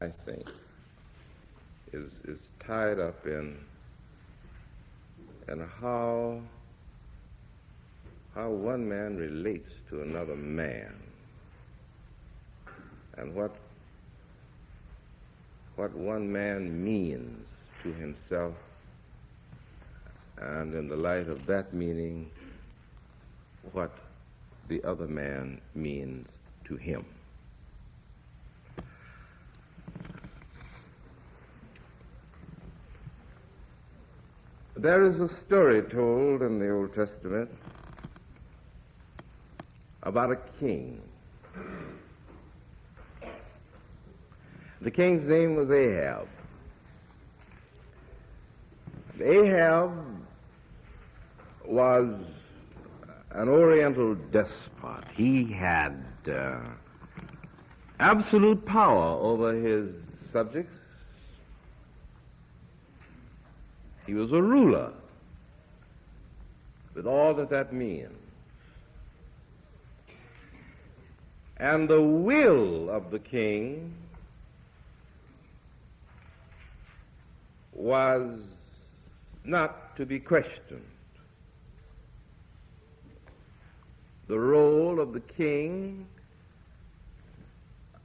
I think, is tied up in how one man relates to another man, and what one man means to himself, and in the light of that meaning, what the other man means to him. There is a story told in the Old Testament about a king. The king's name was Ahab. Ahab was an Oriental despot. He had absolute power over his subjects. He was a ruler, with all that means. And the will of the king was not to be questioned. The role of the king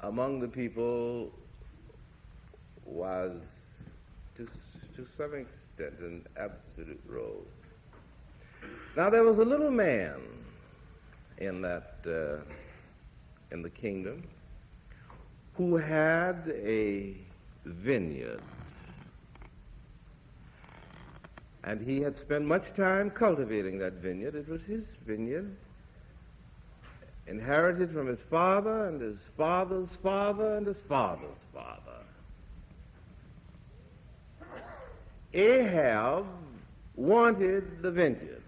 among the people was, to some extent, an absolute role. Now, there was a little man in the kingdom who had a vineyard, and he had spent much time cultivating that vineyard. It was his vineyard, inherited from his father and his father's father and his father's father. Ahab wanted the vineyard,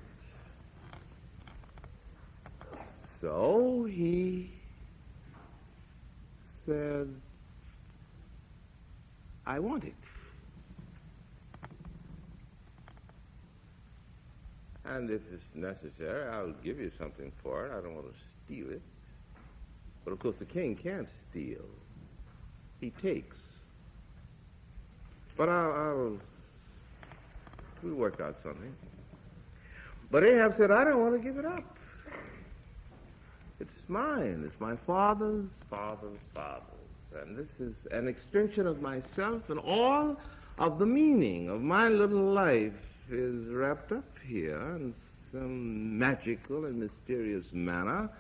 so he said, I want it. And if it's necessary, I'll give you something for it. I don't want to steal it. But of course, the king can't steal. He takes. But we'll work out something. But Ahab said, I don't want to give it up. It's mine. It's my father's father's father's. And this is an extension of myself, and all of the meaning of my little life is wrapped up here in some magical and mysterious manner.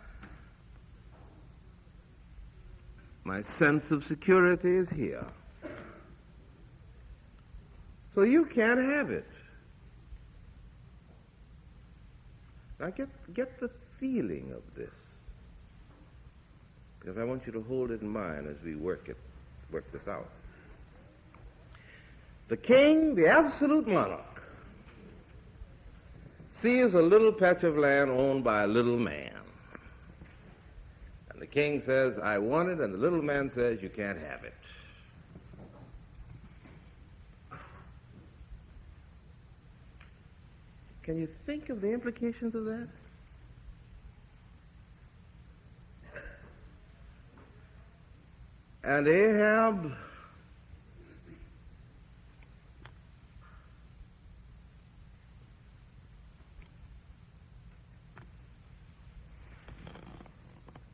My sense of security is here. So you can't have it. Now get the feeling of this, because I want you to hold it in mind as we work this out. The king, the absolute monarch, sees a little patch of land owned by a little man. And the king says, I want it, and the little man says, you can't have it. Can you think of the implications of that? And Ahab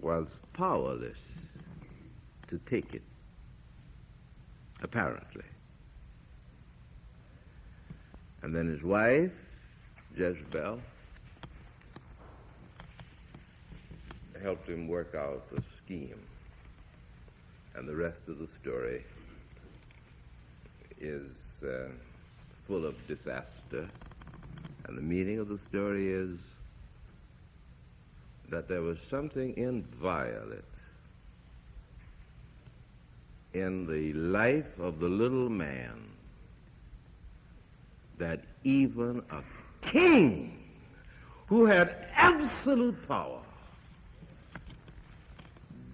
was powerless to take it, apparently. And then his wife, Jezebel, helped him work out a scheme. And the rest of the story is full of disaster. And the meaning of the story is that there was something inviolate in the life of the little man that even a king who had absolute power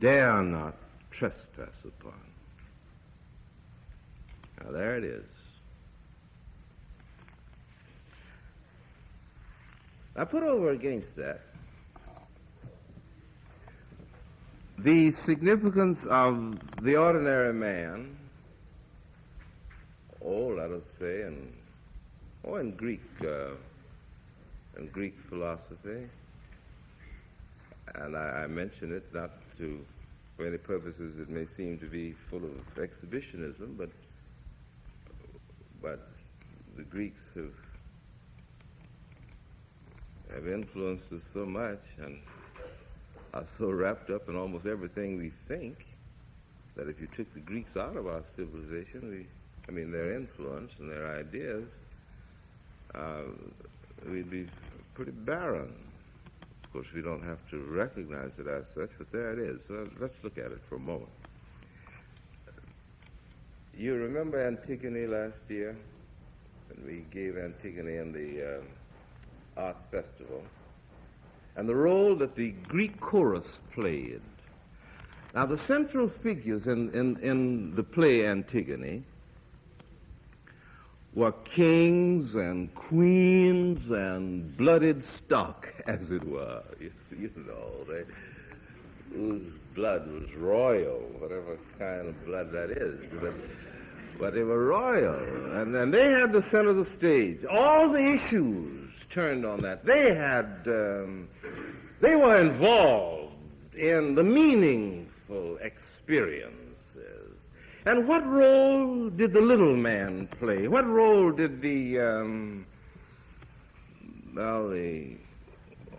dare not trespass upon. Now there it is. I put over against that the significance of the ordinary man let us say, in Greek philosophy, and I mention it not for any purposes it may seem to be full of exhibitionism, but the Greeks have influenced us so much and are so wrapped up in almost everything we think that if you took the Greeks out of our civilization, their influence and their ideas, we'd be pretty barren. Of course, we don't have to recognize it as such, but there it is. So let's look at it for a moment. You remember Antigone last year? When we gave Antigone in the Arts Festival, and the role that the Greek chorus played. Now, the central figures in the play Antigone were kings and queens and blooded stock, as it were. You know, whose blood was royal, whatever kind of blood that is. But they were royal, and they had the center of the stage. All the issues turned on that. They were involved in the meaningful experiences. And what role did the little man play? What role did the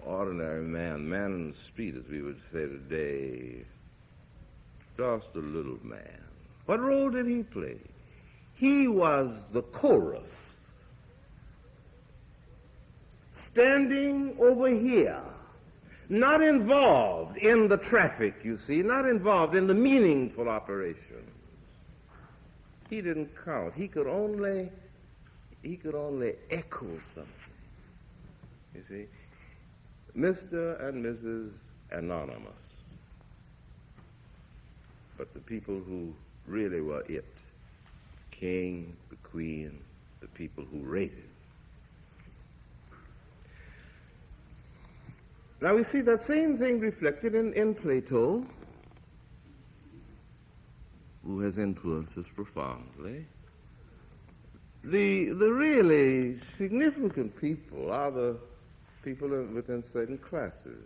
ordinary man in the street, as we would say today, just a little man? What role did he play? He was the chorus, standing over here, not involved in the traffic, you see, not involved in the meaningful operations. He didn't count. He could only echo something. You see, Mr. and Mrs. Anonymous. But the people who really were it, king, the queen, the people who rated. Now we see that same thing reflected in Plato, who has influenced us profoundly. The really significant people are the people within certain classes.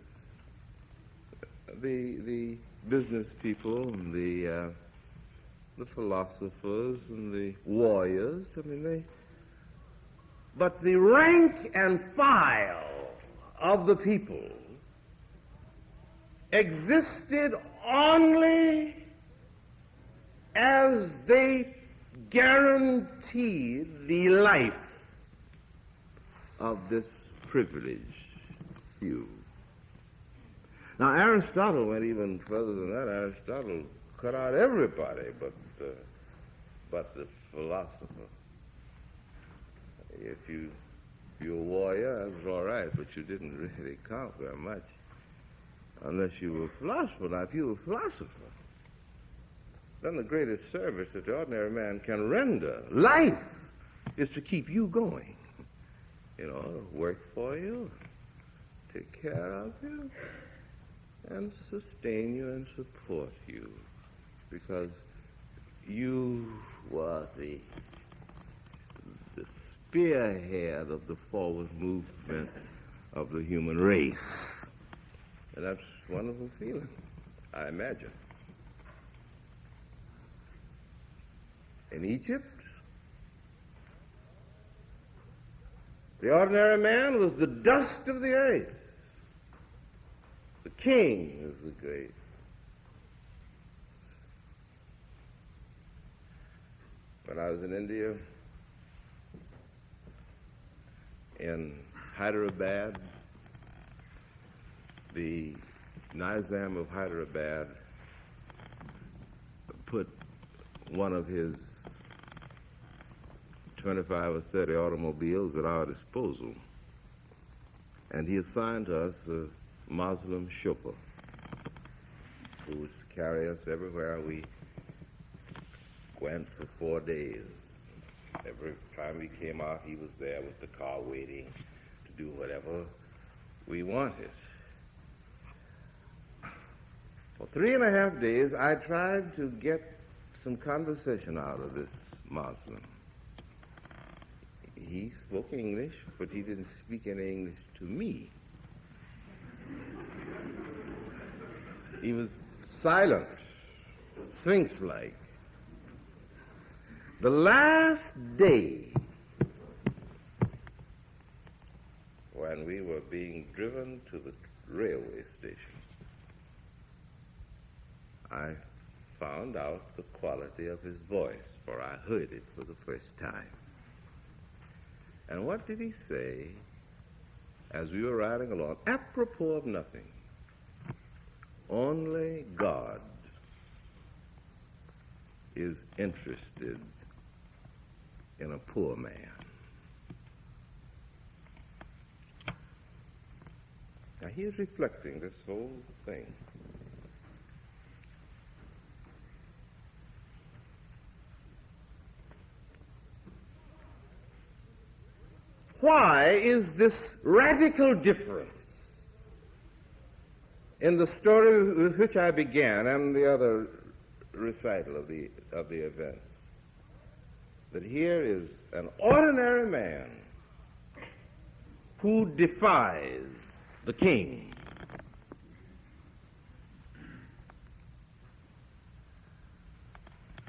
The business people and the philosophers and the warriors. But the rank and file of the people existed only as they guaranteed the life of this privileged few. Now, Aristotle went even further than that. Aristotle cut out everybody but the philosopher. If you're a warrior, that was all right, but you didn't really count very much unless you were a philosopher. Now, if you were a philosopher, then the greatest service that the ordinary man can render, life, is to keep you going. You know, work for you, take care of you, and sustain you and support you, because you were the spearhead of the forward movement of the human race. And that's a wonderful feeling, I imagine. In Egypt, the ordinary man was the dust of the earth. The king is the great. When I was in India, in Hyderabad, the Nizam of Hyderabad put one of his 25 or 30 automobiles at our disposal, and he assigned to us a Muslim chauffeur who was to carry us everywhere we went for 4 days. Every time we came out, he was there with the car waiting to do whatever we wanted. For 3.5 days, I tried to get some conversation out of this Muslim. he spoke English, but he didn't speak any English to me. He was silent, sphinx-like. The last day, when we were being driven to the railway station, I found out the quality of his voice, for I heard it for the first time. And what did he say as we were riding along, apropos of nothing? Only God is interested in a poor man. Now he is reflecting this whole thing. Why is this radical difference in the story with which I began and the other recital of the events? That here is an ordinary man who defies the king.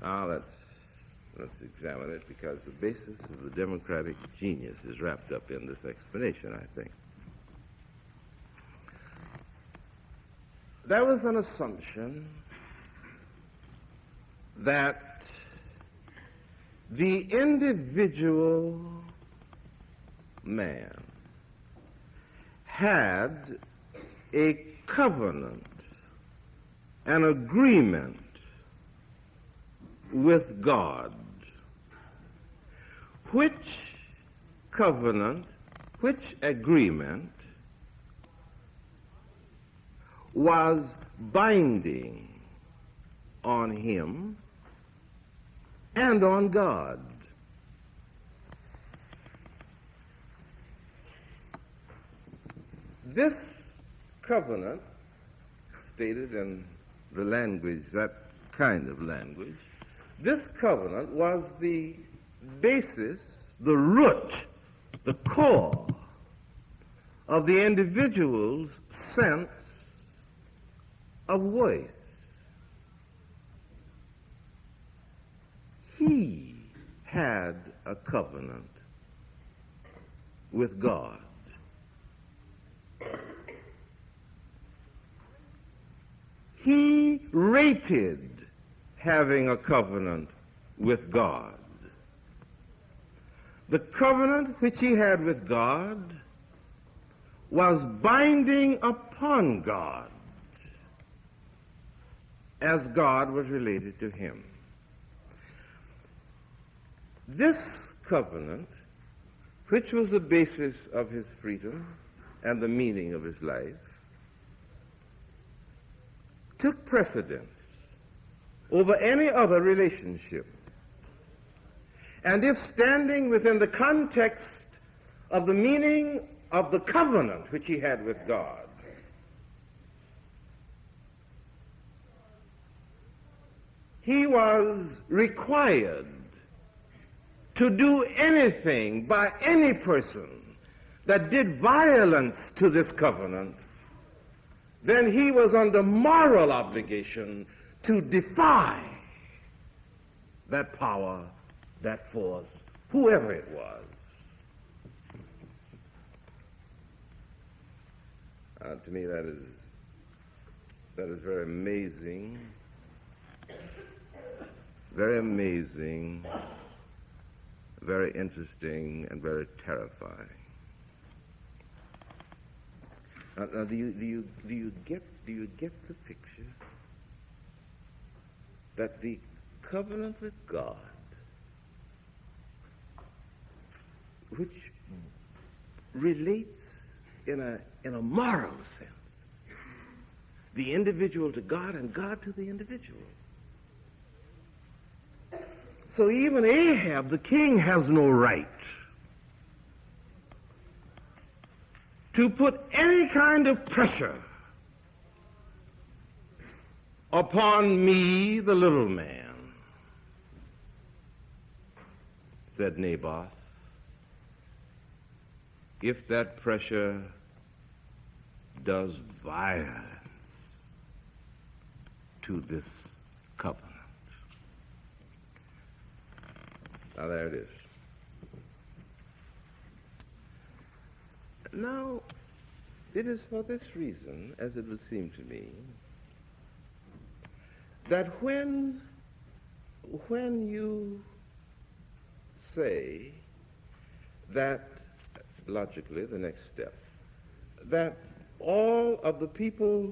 Now let's examine it, because the basis of the democratic genius is wrapped up in this explanation, I think. There was an assumption that the individual man had a covenant, an agreement with God, which covenant, which agreement was binding on him and on God. This covenant, stated in the language, that kind of language, this covenant was the basis, the root, the core of the individual's sense of worth. He had a covenant with God. He rated having a covenant with God. The covenant which he had with God was binding upon God as God was related to him. This covenant, which was the basis of his freedom and the meaning of his life, took precedence over any other relationship. And if standing within the context of the meaning of the covenant which he had with God, he was required to do anything by any person that did violence to this covenant, then he was under moral obligation to defy that power, that force, whoever it was. To me, that is very amazing, very interesting, and very terrifying. Now, do you get the picture that the covenant with God, which relates in a moral sense, the individual to God and God to the individual. So even Ahab, the king, has no right to put any kind of pressure upon me, the little man, said Naboth. if that pressure does violence to this covenant. Now there it is. Now, it is for this reason, as it would seem to me, that when you say that, logically, the next step, that all of the people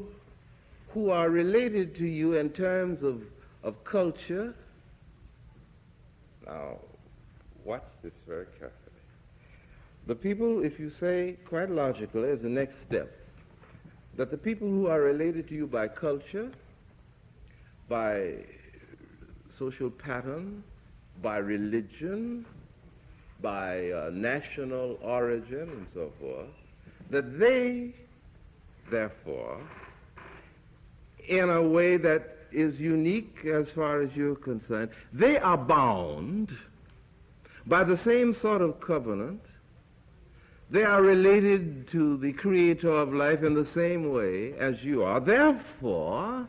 who are related to you in terms of culture, now, watch this very carefully. The people, if you say quite logically as the next step, that the people who are related to you by culture, by social pattern, by religion, by national origin, and so forth, that they, therefore, in a way that is unique as far as you're concerned, they are bound by the same sort of covenant. They are related to the creator of life in the same way as you are. Therefore,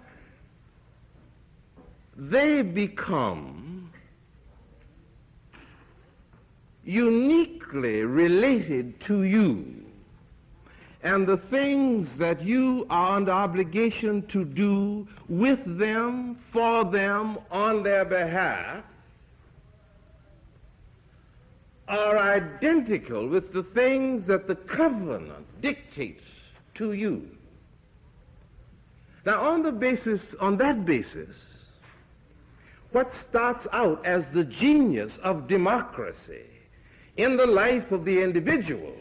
they become uniquely related to you. And the things that you are under obligation to do with them, for them, on their behalf, are identical with the things that the covenant dictates to you. Now, on that basis, what starts out as the genius of democracy in the life of the individual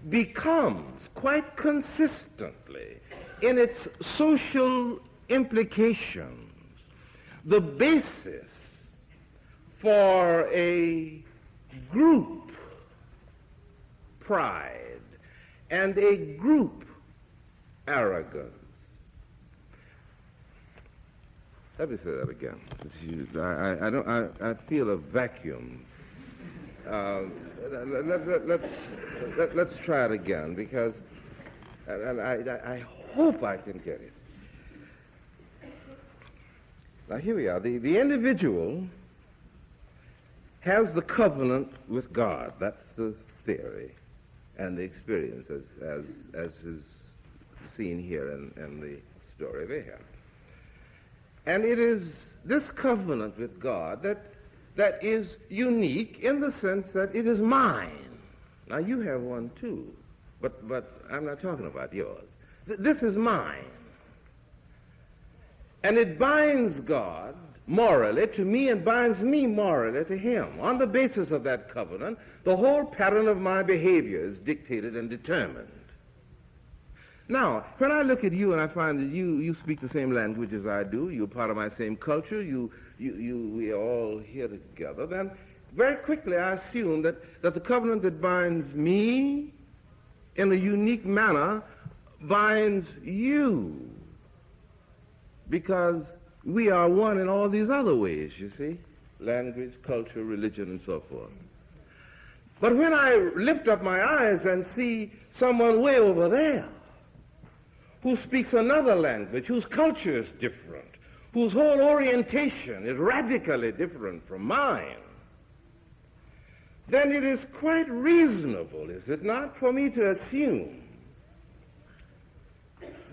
becomes quite consistently in its social implications the basis for a group pride and a group arrogance. Let me say that again. I feel a vacuum. Let's try it again, because I hope I can get it. Now here we are. The individual has the covenant with God. That's the theory and the experience as is seen here in the story of Ahab. And it is this covenant with God that is unique in the sense that it is mine. Now you have one too, but I'm not talking about yours. This is mine. And it binds God morally to me and binds me morally to him. On the basis of that covenant, the whole pattern of my behavior is dictated and determined. Now, when I look at you and I find that you speak the same language as I do, you're part of my same culture, we are all here together, then very quickly I assume that the covenant that binds me in a unique manner binds you, because we are one in all these other ways, you see, language, culture, religion, and so forth. But when I lift up my eyes and see someone way over there who speaks another language, whose culture is different, whose whole orientation is radically different from mine, then it is quite reasonable, is it not, for me to assume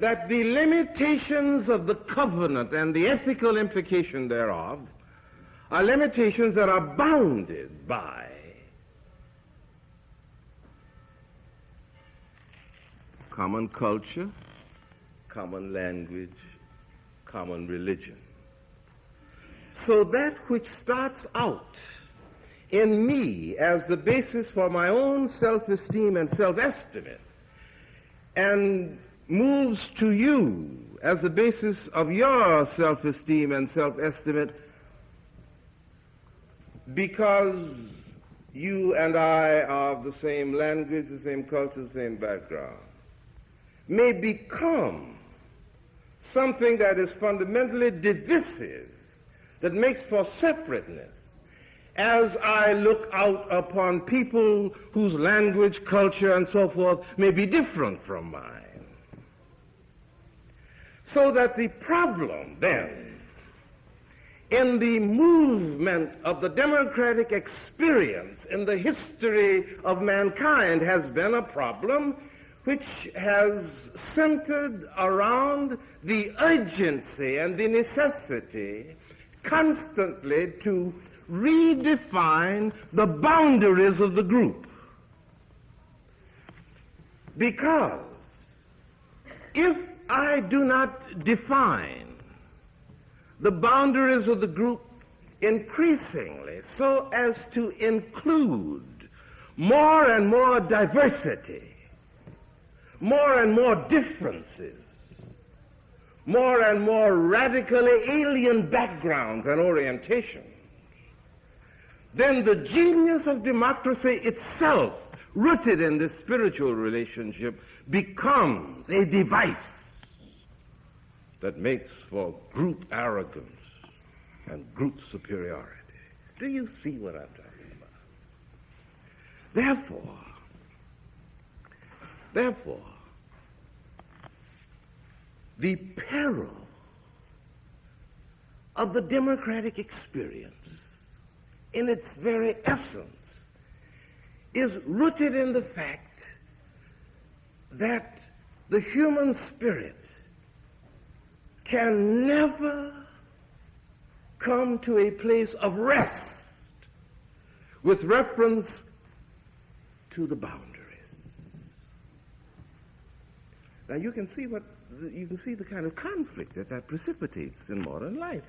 that the limitations of the covenant and the ethical implication thereof are limitations that are bounded by common culture, common language, common religion. So that which starts out in me as the basis for my own self-esteem and self-estimate and moves to you as the basis of your self-esteem and self-estimate because you and I are of the same language, the same culture, the same background, may become something that is fundamentally divisive, that makes for separateness, as I look out upon people whose language, culture, and so forth may be different from mine. So that the problem then in the movement of the democratic experience in the history of mankind has been a problem which has centered around the urgency and the necessity constantly to redefine the boundaries of the group. Because if I do not define the boundaries of the group increasingly so as to include more and more diversity, more and more differences, more and more radically alien backgrounds and orientations, then the genius of democracy itself, rooted in this spiritual relationship, becomes a device that makes for group arrogance and group superiority. Do you see what I'm talking about? Therefore, the peril of the democratic experience in its very essence is rooted in the fact that the human spirit can never come to a place of rest with reference to the boundaries. Now you can see the kind of conflict that precipitates in modern life.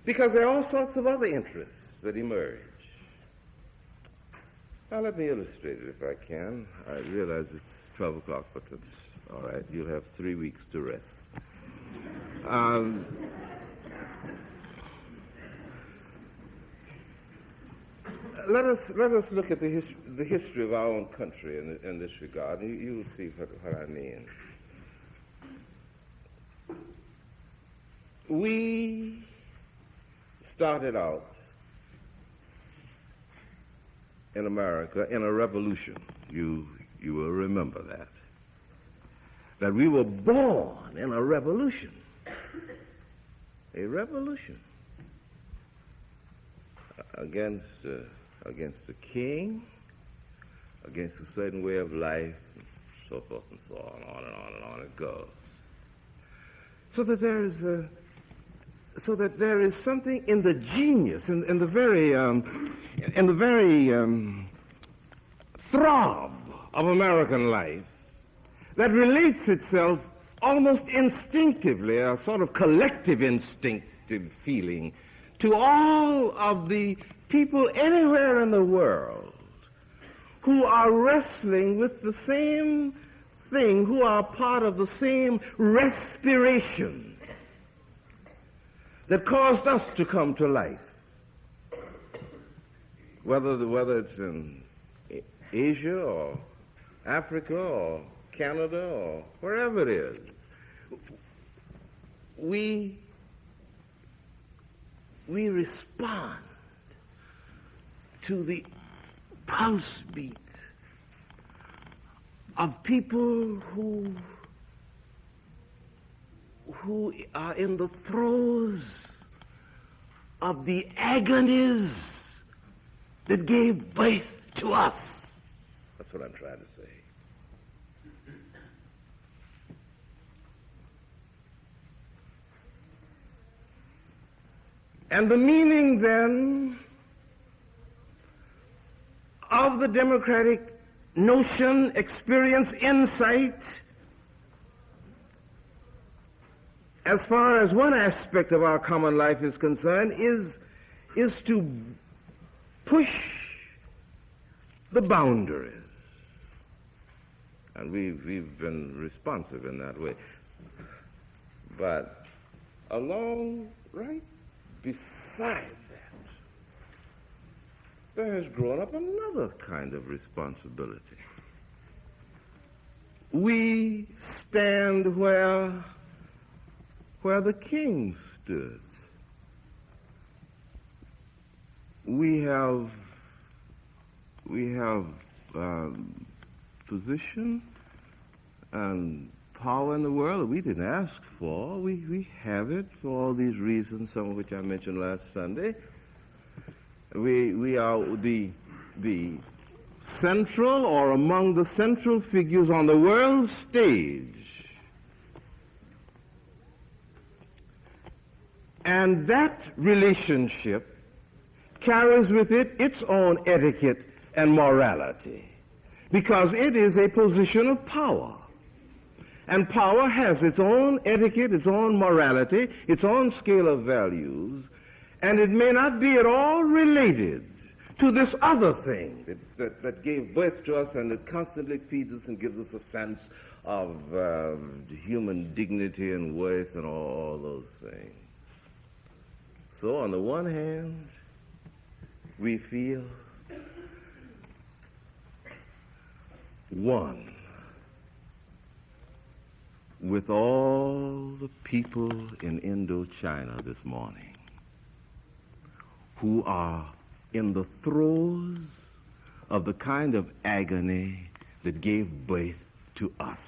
Because there are all sorts of other interests that emerge. Now let me illustrate it if I can. I realize it's 12 o'clock, but that's all right. You'll have 3 weeks to rest. Let us look at the history of our own country in this regard, and you will see what I mean. We started out in America in a revolution. You will remember that we were born in a revolution. A revolution against the king, against a certain way of life, and so forth and so on and on and on it goes. So that there is something in the genius, in the very throb of American life that relates itself almost instinctively, a sort of collective instinctive feeling, to all of the people anywhere in the world who are wrestling with the same thing, who are part of the same respiration that caused us to come to life. Whether it's in Asia or Africa or Canada or wherever it is, we respond to the pulse beat of people who are in the throes of the agonies that gave birth to us. That's what I'm trying to say. And the meaning then of the democratic notion, experience, insight, as far as one aspect of our common life is concerned, is to push the boundaries. And we've been responsive in that way. But along right beside that, there has grown up another kind of responsibility. We stand where the king stood. we have position and power in the world that we didn't ask for. We have it for all these reasons, some of which I mentioned last Sunday. We are the central or among the central figures on the world stage. And that relationship carries with it its own etiquette and morality, because it is a position of power. And power has its own etiquette, its own morality, its own scale of values, and it may not be at all related to this other thing that gave birth to us and that constantly feeds us and gives us a sense of human dignity and worth and all those things. So on the one hand, we feel one with all the people in Indochina this morning who are in the throes of the kind of agony that gave birth to us.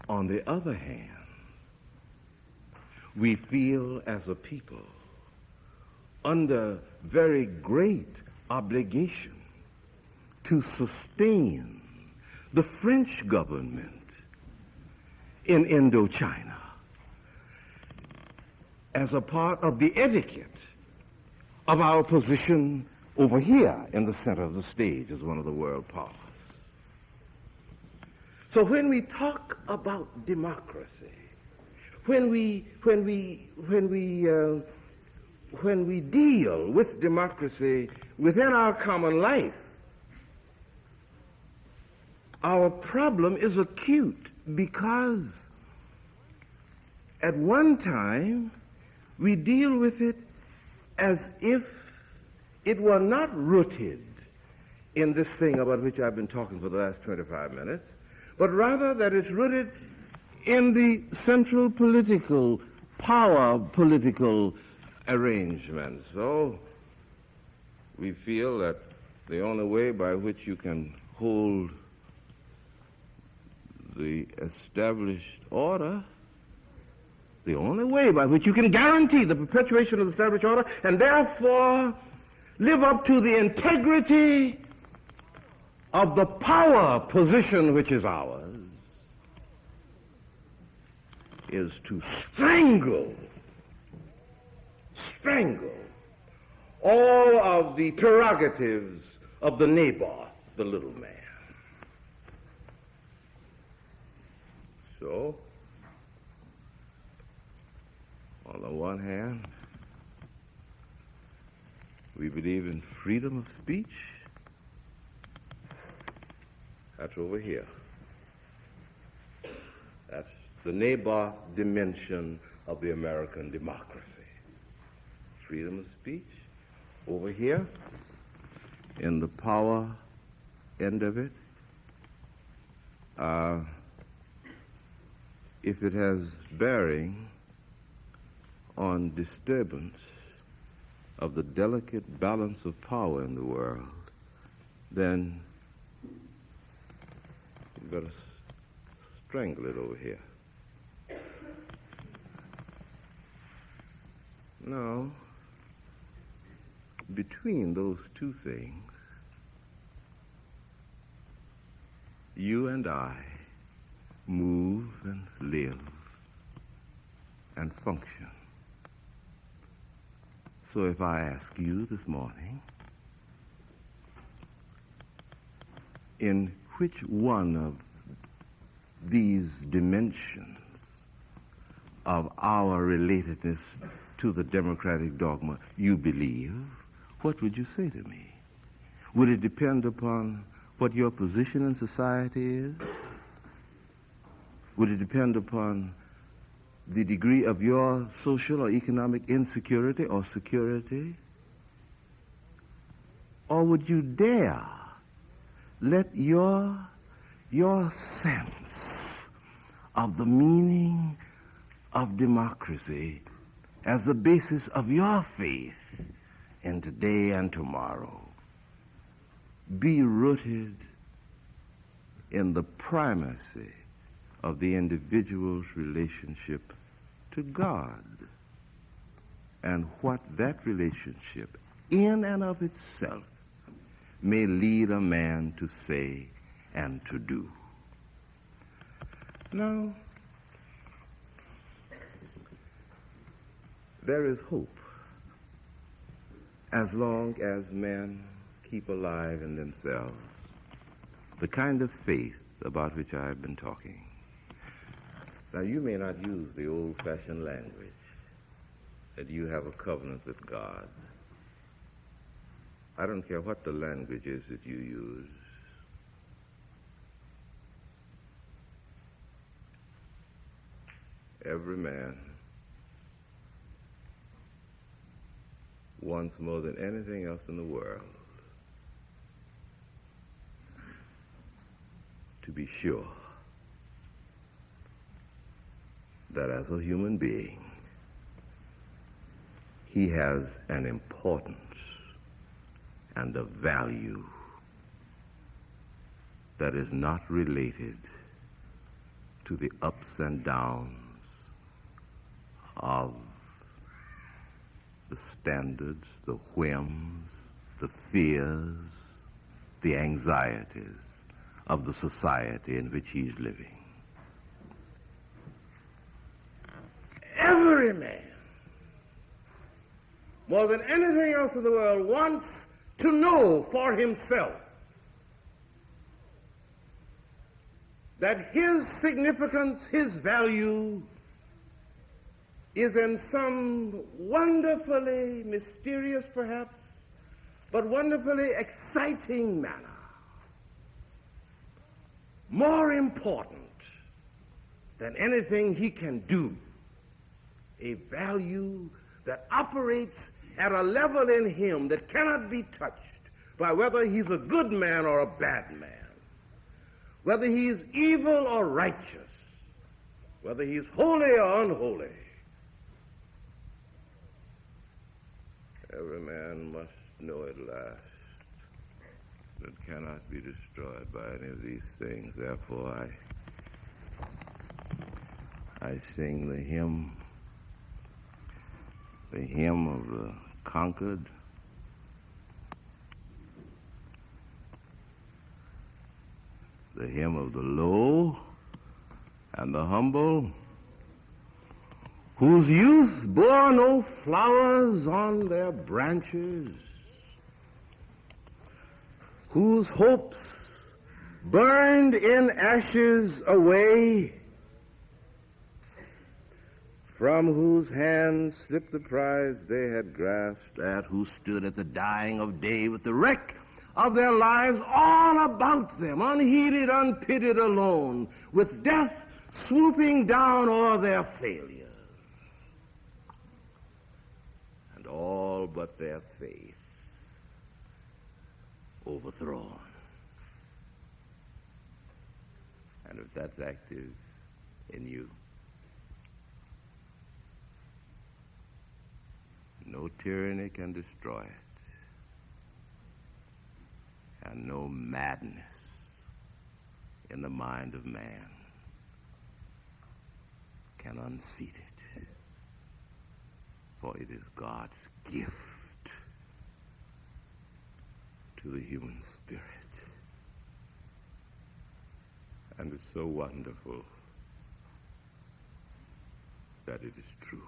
On the other hand, we feel as a people under very great obligation to sustain the French government in Indochina as a part of the etiquette of our position over here in the center of the stage as one of the world powers. So when we talk about democracy, when we deal with democracy within our common life, our problem is acute because at one time we deal with it as if it were not rooted in this thing about which I've been talking for the last 25 minutes, but rather that it's rooted in the central political arrangement. So we feel that the only way by which you can hold the established order, the only way by which you can guarantee the perpetuation of the established order and therefore live up to the integrity of the power position which is ours, is to strangle all of the prerogatives of the Naboth, the little man. So, on the one hand, we believe in freedom of speech. That's over here. That's the Naboth dimension of the American democracy. Freedom of speech. Over here, in the power end of it, if it has bearing on disturbance of the delicate balance of power in the world, then you better strangle it over here. Now, between those two things, you and I move and live and function. So if I ask you this morning, in which one of these dimensions of our relatedness to the democratic dogma you believe, what would you say to me? Would it depend upon what your position in society is? Would it depend upon the degree of your social or economic insecurity or security? Or would you dare let your sense of the meaning of democracy as the basis of your faith in today and tomorrow be rooted in the primacy of the individual's relationship to God, and what that relationship in and of itself may lead a man to say and to do. Now, there is hope as long as men keep alive in themselves the kind of faith about which I have been talking. Now, you may not use the old-fashioned language that you have a covenant with God. I don't care what the language is that you use. Every man wants more than anything else in the world to be sure that as a human being, he has an importance and a value that is not related to the ups and downs of the standards, the whims, the fears, the anxieties of the society in which he's living. Every man, more than anything else in the world, wants to know for himself that his significance, his value, is in some wonderfully mysterious, perhaps, but wonderfully exciting manner more important than anything he can do, a value that operates at a level in him that cannot be touched by whether he's a good man or a bad man, whether he's evil or righteous, whether he's holy or unholy. Every man must know at last that it cannot be destroyed by any of these things. Therefore, I sing the hymn of the conquered, the hymn of the low and the humble, whose youth bore no flowers on their branches, whose hopes burned in ashes away, from whose hands slipped the prize they had grasped at, who stood at the dying of day with the wreck of their lives all about them, unheeded, unpitied, alone, with death swooping down o'er their failures, and all but their faith overthrown. And if that's active in you, no tyranny can destroy it, and no madness in the mind of man can unseat it, for it is God's gift to the human spirit. And it's so wonderful that it is true.